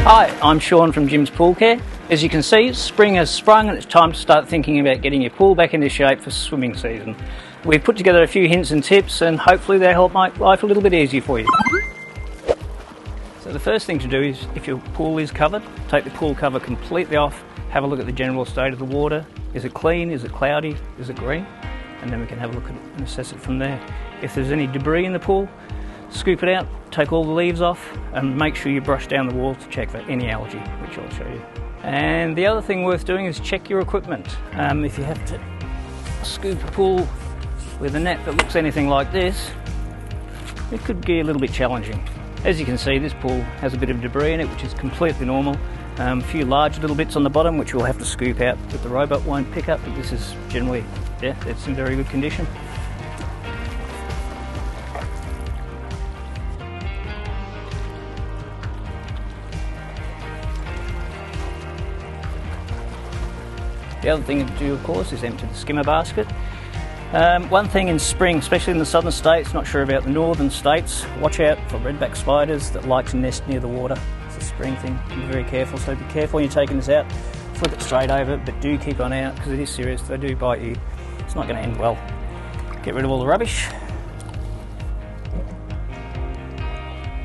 Hi, I'm Sean from Jim's Pool Care. As you can see, spring has sprung and it's time to start thinking about getting your pool back into shape for swimming season. We've put together a few hints and tips and hopefully they'll help make life a little bit easier for you. So the first thing to do is, if your pool is covered, take the pool cover completely off, have a look at the general state of the water. Is it clean? Is it cloudy? Is it green? And then we can have a look at it and assess it from there. If there's any debris in the pool, scoop it out, take all the leaves off and make sure you brush down the walls to check for any algae, which I'll show you. And the other thing worth doing is check your equipment. If you have to scoop a pool with a net that looks anything like this, it could be a little bit challenging. As you can see, this pool has a bit of debris in it, which is completely normal. A few large little bits on the bottom which we'll have to scoop out that the robot won't pick up, but this is generally, it's in very good condition. The other thing to do, of course, is empty the skimmer basket. One thing in spring, especially in the southern states, not sure about the northern states, watch out for redback spiders that like to nest near the water. It's a spring thing, be very careful, so be careful when you're taking this out. Flip it straight over, but do keep on out because it is serious. They do bite you. It's not going to end well. Get rid of all the rubbish.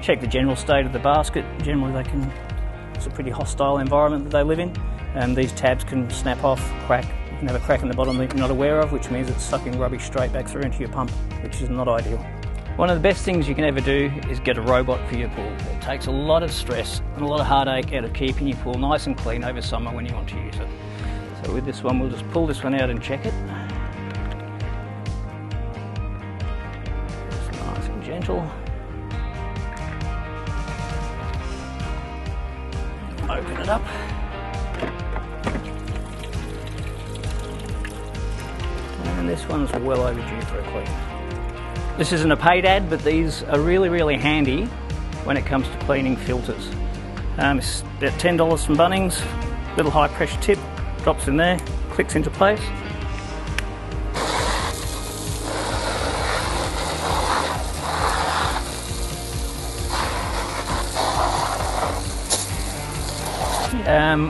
Check the general state of the basket. Generally it's a pretty hostile environment that they live in. These tabs can snap off, crack. You can have a crack in the bottom that you're not aware of, which means it's sucking rubbish straight back through into your pump, which is not ideal. One of the best things you can ever do is get a robot for your pool. It takes a lot of stress and a lot of heartache out of keeping your pool nice and clean over summer when you want to use it. So with this one, we'll just pull this one out and check it. Just nice and gentle. Open it up. And this one's well overdue for a clean. This isn't a paid ad, but these are really handy when it comes to cleaning filters. It's about $10 from Bunnings, little high pressure tip, drops in there, clicks into place.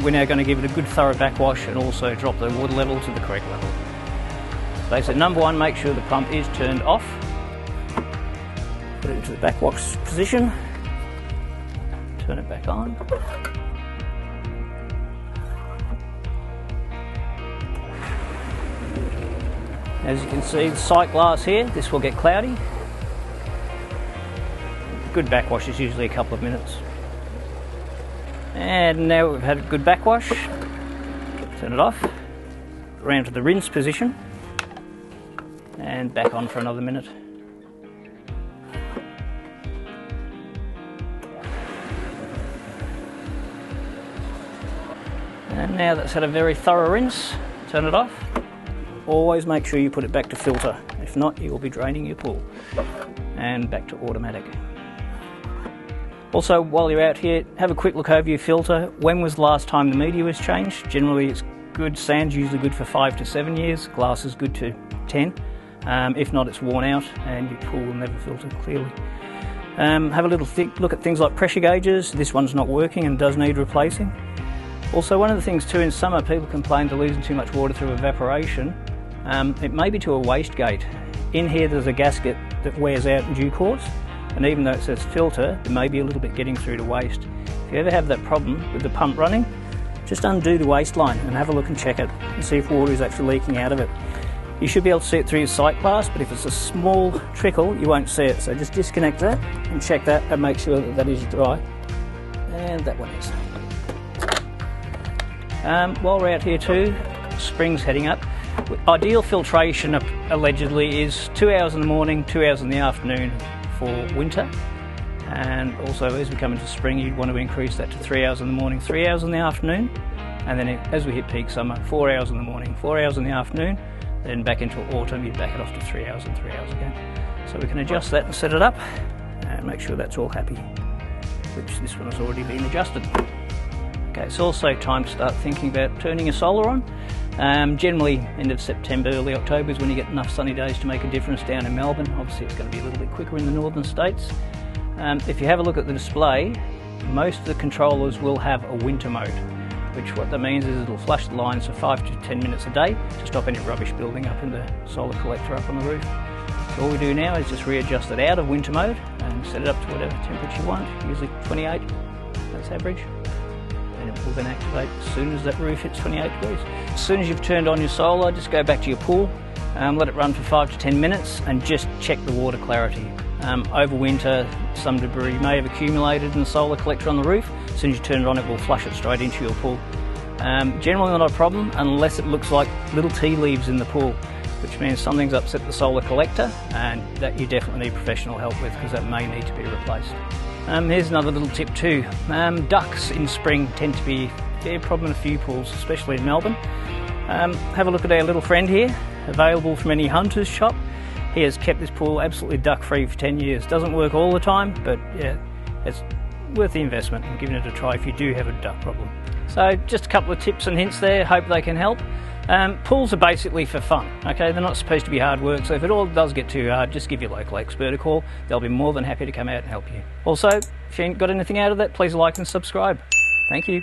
We're now going to give it a good thorough backwash and also drop the water level to the correct level. So number one, make sure the pump is turned off. Put it into the backwash position. Turn it back on. As you can see, the sight glass here, this will get cloudy. Good backwash is usually a couple of minutes. And now we've had a good backwash. Turn it off. Around to the rinse position. And back on for another minute. And now that's had a very thorough rinse, turn it off. Always make sure you put it back to filter. If not, you will be draining your pool. And back to automatic. Also, while you're out here, have a quick look over your filter. When was the last time the media was changed? Generally it's good, sand's usually good for 5 to 7 years, glass is good to 10. If not, it's worn out and your pool will never filter clearly. Have a little look at things like pressure gauges. This one's not working and does need replacing. Also, one of the things too, in summer people complain they're losing too much water through evaporation. It may be to a wastegate. In here there's a gasket that wears out in due course, and even though it says filter, there may be a little bit getting through to waste. If you ever have that problem with the pump running, just undo the waste line and have a look and check it and see if water is actually leaking out of it. You should be able to see it through your sight glass, but if it's a small trickle, you won't see it. So just disconnect that and check that and make sure that that is dry. And that one is. While we're out here too, spring's heading up. Ideal filtration allegedly is 2 hours in the morning, 2 hours in the afternoon for winter. And also as we come into spring, you'd want to increase that to 3 hours in the morning, 3 hours in the afternoon. And then as we hit peak summer, 4 hours in the morning, 4 hours in the afternoon. Then back into autumn, you'd back it off to 3 hours and 3 hours again. So we can adjust that and set it up and make sure that's all happy, which this one has already been adjusted. Okay, it's also time to start thinking about turning your solar on. Generally end of September, early October is when you get enough sunny days to make a difference down in Melbourne. Obviously it's going to be a little bit quicker in the northern states. If you have a look at the display, most of the controllers will have a winter mode, which what that means is it'll flush the lines for 5 to 10 minutes a day to stop any rubbish building up in the solar collector up on the roof. So all we do now is just readjust it out of winter mode and set it up to whatever temperature you want, usually 28, that's average. And it will then activate as soon as that roof hits 28 degrees. As soon as you've turned on your solar, just go back to your pool, let it run for 5 to 10 minutes and just check the water clarity. Over winter, some debris may have accumulated in the solar collector on the roof. As soon as you turn it on, it will flush it straight into your pool. Generally not a problem unless it looks like little tea leaves in the pool, which means something's upset the solar collector, and that you definitely need professional help with, because that may need to be replaced. Here's another little tip too. Ducks in spring tend to be a fair problem in a few pools, especially in Melbourne. Have a look at our little friend here, available from any hunter's shop. He has kept this pool absolutely duck free for 10 years. Doesn't work all the time, but yeah, it's worth the investment and giving it a try if you do have a duck problem. So just a couple of tips and hints there, hope they can help. Pools are basically for fun, okay? They're not supposed to be hard work, so if it all does get too hard, just give your local expert a call. They'll be more than happy to come out and help you. Also, if you ain't got anything out of that, please like and subscribe. Thank you.